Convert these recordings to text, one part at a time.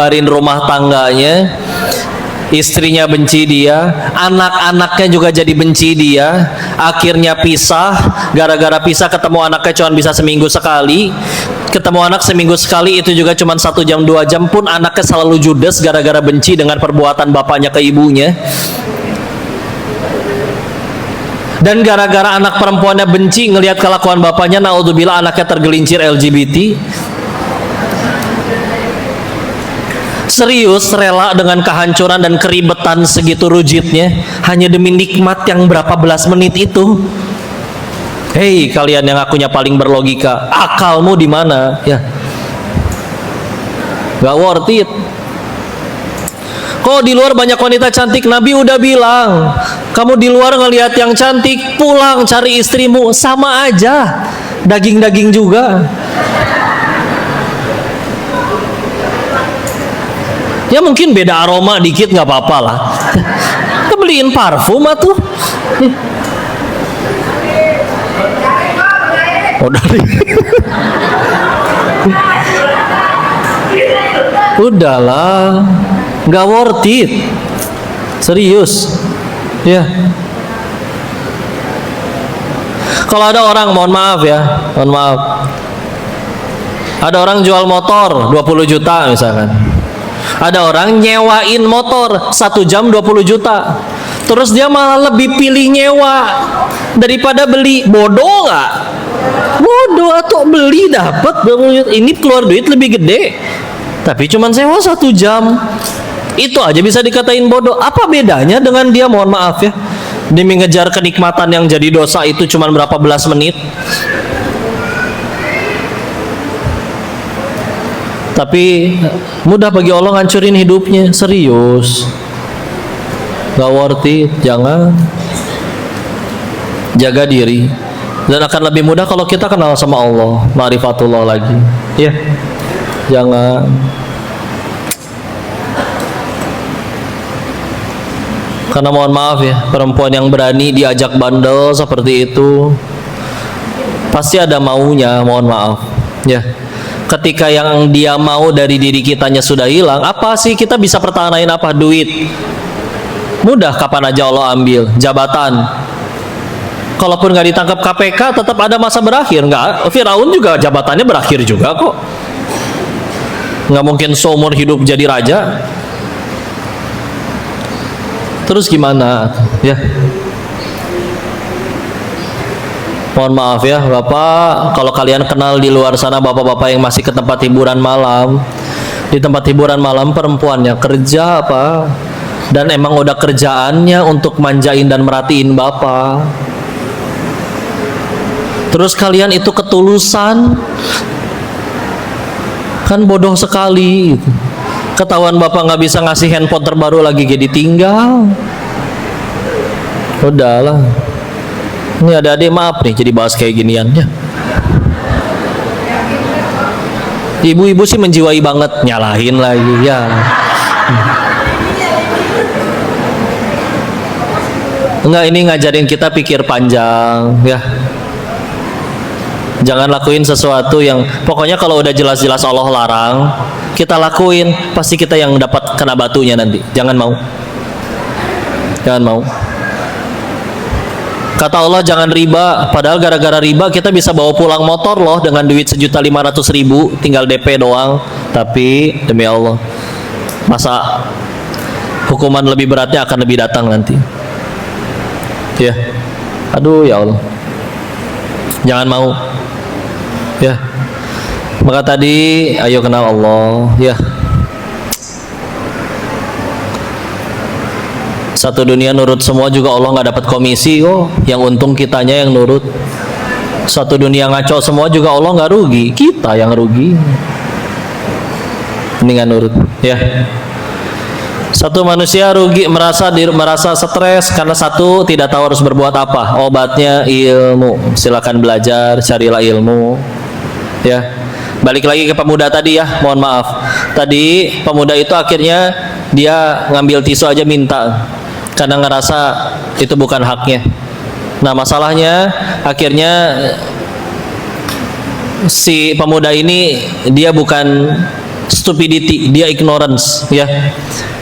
barin rumah tangganya, istrinya benci dia, anak-anaknya juga jadi benci dia, akhirnya pisah. Gara-gara pisah ketemu anaknya cuma bisa seminggu sekali, ketemu anak seminggu sekali itu juga cuma 1 jam 2 jam pun anaknya selalu judes gara-gara benci dengan perbuatan bapaknya ke ibunya. Dan gara-gara anak perempuannya benci ngelihat kelakuan bapaknya, naudzubillah anaknya tergelincir LGBT. Serius rela dengan kehancuran dan keribetan segitu rujitnya hanya demi nikmat yang berapa belas menit itu. Hei kalian yang akunya paling berlogika, akalmu di mana? Ya, gak worth it. Kok di luar banyak wanita cantik? Nabi udah bilang, kamu di luar ngelihat yang cantik, pulang cari istrimu, sama aja, daging-daging juga. Ya mungkin beda aroma dikit nggak apa-apa lah. Kita beliin parfum atuh. Udah udahlah, nggak worth it. Serius. Ya. Kalau ada orang, mohon maaf ya, mohon maaf. Ada orang jual motor 20 juta misalkan. Ada orang nyewain motor 1 jam 20 juta. Terus dia malah lebih pilih nyewa daripada beli. Bodoh nggak? Bodoh atau beli dapat 20 juta. Ini keluar duit lebih gede. Tapi cuman sewa 1 jam. Itu aja bisa dikatain bodoh. Apa bedanya dengan dia, mohon maaf ya, demi ngejar kenikmatan yang jadi dosa itu cuman berapa belas menit. Tapi mudah bagi Allah ngancurin hidupnya. Serius, gak worth it. Jangan. Jaga diri. Dan akan lebih mudah kalau kita kenal sama Allah, ma'rifatullah lagi. Ya, jangan. Karena mohon maaf ya, perempuan yang berani diajak bandel seperti itu pasti ada maunya, mohon maaf ya. Ketika yang dia mau dari diri kitanya sudah hilang, apa sih kita bisa pertahanin apa? Duit mudah kapan aja Allah ambil. Jabatan, kalaupun nggak ditangkap KPK tetap ada masa berakhir. Nggak, Firaun juga jabatannya berakhir juga kok. Nggak mungkin seumur hidup jadi raja. Terus gimana ya? Mohon maaf ya Bapak, kalau kalian kenal di luar sana bapak-bapak yang masih ke tempat hiburan malam, di tempat hiburan malam perempuannya kerja apa, dan emang udah kerjaannya untuk manjain dan merhatiin Bapak. Terus kalian itu ketulusan, kan bodoh sekali gitu. Ketahuan Bapak nggak bisa ngasih handphone terbaru lagi, jadi tinggal. Udahlah. Ini ada adik, maaf nih jadi bahas kayak ginian ya. Ibu-ibu sih menjiwai banget, nyalahin lagi ya. Enggak, ini ngajarin kita pikir panjang ya. Jangan lakuin sesuatu yang pokoknya kalau udah jelas-jelas Allah larang, kita lakuin, pasti kita yang dapat kena batunya nanti. Jangan mau. Jangan mau. Kata Allah jangan riba, padahal gara-gara riba kita bisa bawa pulang motor loh dengan duit 1.500.000, tinggal DP doang. Tapi demi Allah, masa hukuman lebih beratnya akan lebih datang nanti. Ya, aduh ya Allah, jangan mau. Ya, maka tadi ayo kenal Allah. Ya, satu dunia nurut semua juga Allah nggak dapat komisi kok. Yang untung kitanya yang nurut. Satu dunia ngaco semua juga Allah nggak rugi, kita yang rugi. Mendingan nurut ya. Satu manusia rugi merasa stres karena satu tidak tahu harus berbuat apa. Obatnya ilmu. Silakan belajar, carilah ilmu ya. Balik lagi ke pemuda tadi ya, mohon maaf. Tadi pemuda itu akhirnya dia ngambil tisu aja minta karena ngerasa itu bukan haknya. Nah masalahnya akhirnya si pemuda ini dia bukan stupidity, dia ignorance, ya.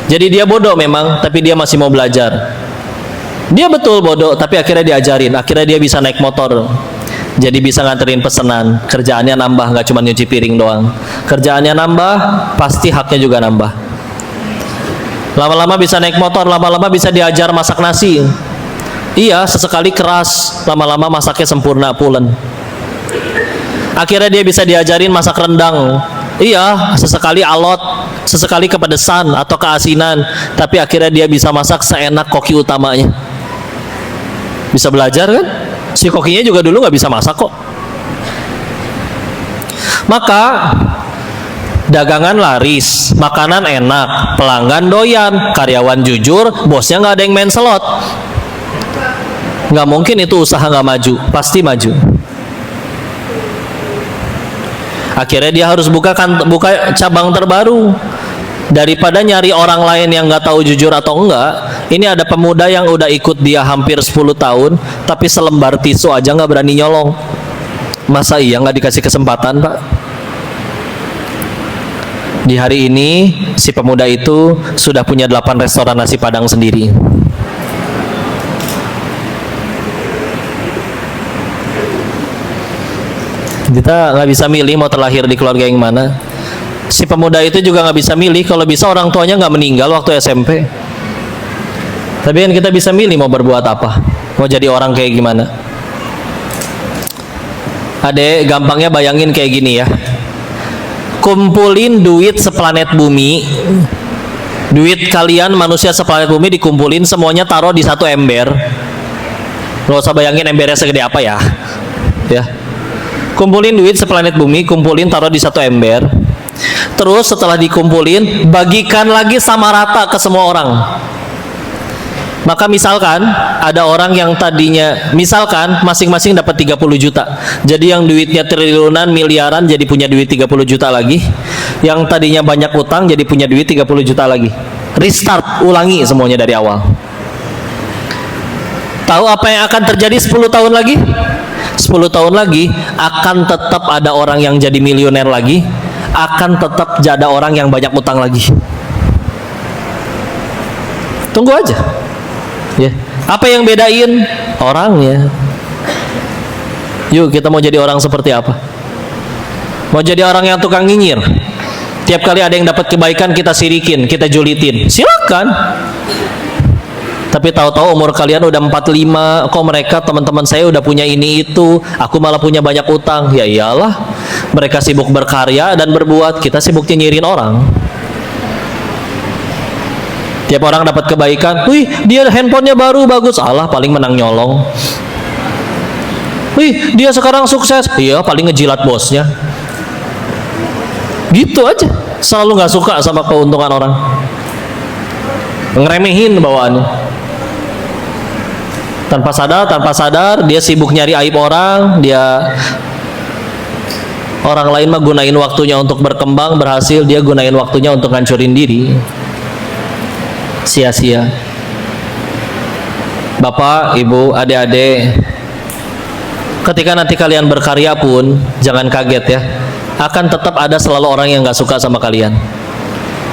Jadi dia bodoh memang, tapi dia masih mau belajar. Dia betul bodoh, tapi akhirnya diajarin, akhirnya dia bisa naik motor. Jadi bisa nganterin pesanan, kerjaannya nambah, nggak cuma nyuci piring doang. Kerjaannya nambah, pasti haknya juga nambah. Lama-lama bisa naik motor, lama-lama bisa diajar masak nasi. Iya, sesekali keras, lama-lama masaknya sempurna, pulen. Akhirnya dia bisa diajarin masak rendang. Iya, sesekali alot, sesekali kepedesan atau keasinan, tapi akhirnya dia bisa masak seenak koki utamanya. Bisa belajar kan? Si kokinya juga dulu nggak bisa masak kok. Maka dagangan laris, makanan enak, pelanggan doyan, karyawan jujur, bosnya nggak ada yang main slot. Nggak mungkin itu usaha nggak maju, pasti maju. Akhirnya dia harus buka cabang terbaru. Daripada nyari orang lain yang nggak tahu jujur atau enggak, ini ada pemuda yang udah ikut dia hampir 10 tahun, tapi selembar tisu aja nggak berani nyolong. Masa iya nggak dikasih kesempatan, Pak? Di hari ini, si pemuda itu sudah punya 8 restoran nasi Padang sendiri. Kita nggak bisa milih mau terlahir di keluarga yang mana. Si pemuda itu juga nggak bisa milih, kalau bisa orang tuanya nggak meninggal waktu SMP. Tapi kan kita bisa milih mau berbuat apa, mau jadi orang kayak gimana. Adek, gampangnya bayangin kayak gini ya. Kumpulin duit seplanet bumi. Duit kalian manusia seplanet bumi dikumpulin, semuanya taruh di satu ember. Nggak usah bayangin embernya segede apa ya. Ya. Kumpulin duit seplanet bumi, kumpulin taruh di satu ember. Terus setelah dikumpulin, bagikan lagi sama rata ke semua orang. Maka misalkan ada orang yang tadinya, misalkan masing-masing dapat 30 juta. Jadi yang duitnya triliunan, miliaran jadi punya duit 30 juta lagi. Yang tadinya banyak utang jadi punya duit 30 juta lagi. Restart, ulangi semuanya dari awal. Tahu apa yang akan terjadi 10 tahun lagi? 10 tahun lagi akan tetap ada orang yang jadi milioner lagi, akan tetap ada orang yang banyak utang lagi. Tunggu aja. Ya. Apa yang bedain? Orangnya. Yuk kita mau jadi orang seperti apa? Mau jadi orang yang tukang nyinyir? Tiap kali ada yang dapat kebaikan kita sirikin, kita julitin. Silakan. Tapi tahu-tahu umur kalian udah 45, kok mereka teman-teman saya udah punya ini itu, aku malah punya banyak utang. Ya iyalah, mereka sibuk berkarya dan berbuat, kita sibuk nyinyirin orang. Tiap orang dapat kebaikan, wih dia handphonenya baru bagus, Allah paling menang nyolong. Wih dia sekarang sukses, iya paling ngejilat bosnya. Gitu aja, selalu nggak suka sama keuntungan orang, ngeremehin bawaannya. Tanpa sadar dia sibuk nyari aib orang, orang lain mah gunain waktunya untuk berkembang, berhasil, dia gunain waktunya untuk ngancurin diri. Sia-sia. Bapak, Ibu, adik-adik, ketika nanti kalian berkarya pun jangan kaget ya, akan tetap ada selalu orang yang gak suka sama kalian,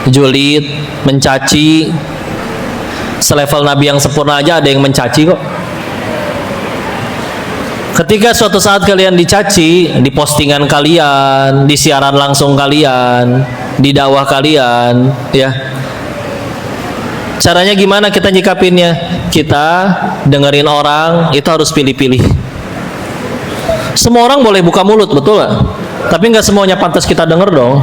julid, mencaci. Selevel Nabi yang sempurna aja ada yang mencaci kok. Ketika suatu saat kalian dicaci, di postingan kalian, di siaran langsung kalian, di dakwah kalian, ya, caranya gimana kita nyikapinnya? Kita dengerin orang, itu harus pilih-pilih. Semua orang boleh buka mulut, betul gak? Tapi nggak semuanya pantas kita denger dong.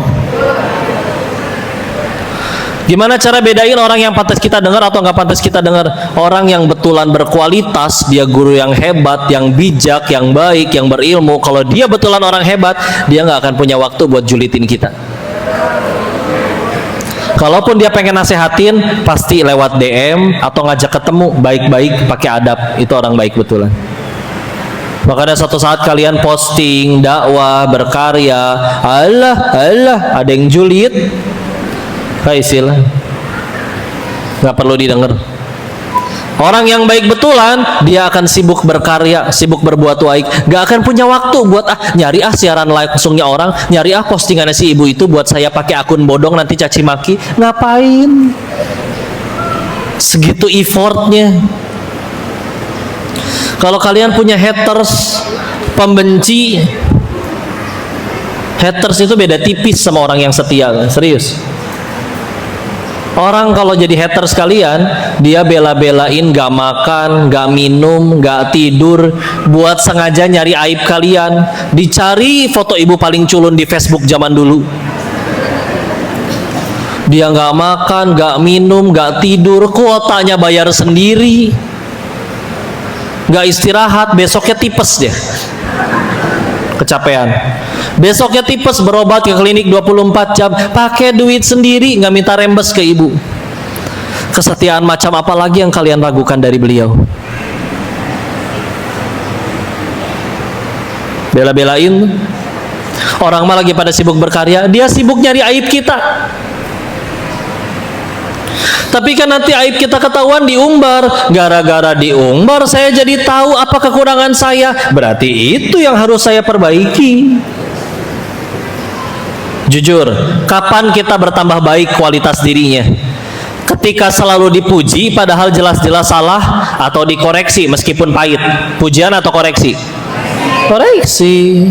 Gimana cara bedain orang yang pantas kita dengar atau nggak pantas kita dengar? Orang yang betulan berkualitas, dia guru yang hebat, yang bijak, yang baik, yang berilmu. Kalau dia betulan orang hebat, dia nggak akan punya waktu buat julitin kita. Kalaupun dia pengen nasehatin, pasti lewat DM atau ngajak ketemu, baik-baik, pakai adab. Itu orang baik betulan. Makanya suatu saat kalian posting, dakwah, berkarya, Allah, ada yang julid, kayak istilah nggak perlu didengar. Orang yang baik betulan, dia akan sibuk berkarya, sibuk berbuat baik, gak akan punya waktu buat nyari siaran langsungnya orang, nyari postingannya si ibu itu buat saya pakai akun bodong nanti caci maki. Ngapain? Segitu effortnya. Kalau kalian punya haters, pembenci, haters itu beda tipis sama orang yang setia, serius. Orang kalau jadi haters kalian, dia bela-belain gak makan, gak minum, gak tidur, buat sengaja nyari aib kalian. Dicari foto ibu paling culun di Facebook zaman dulu. Dia gak makan, gak minum, gak tidur, kuotanya bayar sendiri, gak istirahat, besoknya tipes dia, kecapean. Besoknya tipes, berobat ke klinik 24 jam, pakai duit sendiri, nggak minta rembes ke ibu. Kesetiaan macam apa lagi yang kalian ragukan dari beliau? Bela-belain. Orang mah lagi pada sibuk berkarya, dia sibuk nyari aib kita. Tapi kan nanti aib kita ketahuan, diumbar. Gara-gara diumbar saya jadi tahu apa kekurangan saya. Berarti itu yang harus saya perbaiki. Jujur, kapan kita bertambah baik kualitas dirinya? Ketika selalu dipuji padahal jelas-jelas salah, atau dikoreksi meskipun pahit? Pujian atau koreksi? Koreksi.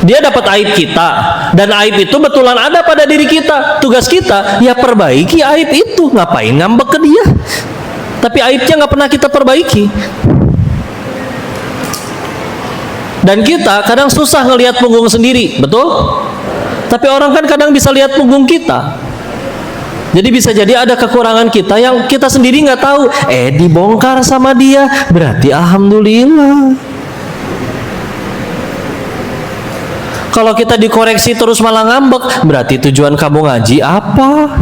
Dia dapat aib kita, dan aib itu betulan ada pada diri kita. Tugas kita ya perbaiki aib itu. Ngapain ngambek ke dia? Tapi aibnya nggak pernah kita perbaiki. Dan kita kadang susah ngelihat punggung sendiri, betul? Tapi orang kan kadang bisa lihat punggung kita. Jadi bisa jadi ada kekurangan kita yang kita sendiri nggak tahu. Dibongkar sama dia, berarti alhamdulillah. Kalau kita dikoreksi terus malah ngambek, berarti tujuan kamu ngaji apa?